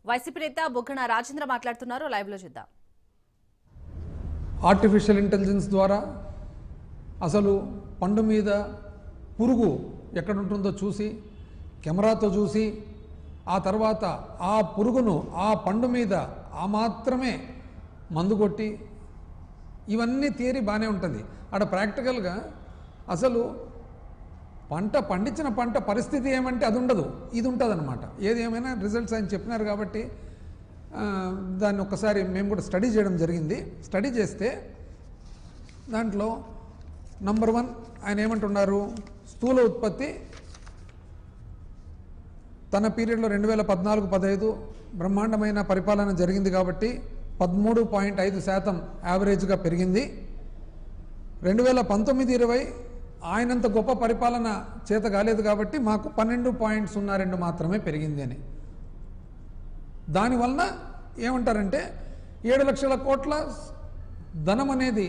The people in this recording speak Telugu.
వైసీపీ నేత బుగ్గన రాజేంద్ర మాట్లాడుతున్నారు. లైవ్ లో చూద్దాం. ఆర్టిఫిషియల్ ఇంటెలిజెన్స్ ద్వారా అసలు పండు మీద పురుగు ఎక్కడ ఉంటుందో చూసి కెమెరాతో చూసి ఆ తర్వాత ఆ పురుగును ఆ పండు మీద ఆ మాత్రమే మందు కొట్టి ఇవన్నీ థియరీ బాగానే ఉంటుంది. అక్కడ ప్రాక్టికల్గా అసలు పండించిన పంట పరిస్థితి ఏమంటే అది ఉండదు, ఇది ఉంటుంది అనమాట. ఏది ఏమైనా రిజల్ట్స్ ఆయన చెప్పినారు కాబట్టి దాన్ని ఒక్కసారి మేము కూడా స్టడీ చేయడం జరిగింది. స్టడీ చేస్తే దాంట్లో నంబర్ 1 ఆయన ఏమంటున్నారు, స్థూల ఉత్పత్తి తన పీరియడ్లో 2014-15 బ్రహ్మాండమైన పరిపాలన జరిగింది కాబట్టి 13.5% యావరేజ్గా పెరిగింది. 2019-20 ఆయనంత గొప్ప పరిపాలన చేత కాలేదు కాబట్టి మాకు 12.02 మాత్రమే పెరిగింది అని. దానివలన ఏమంటారంటే 7 లక్షల కోట్ల ధనం అనేది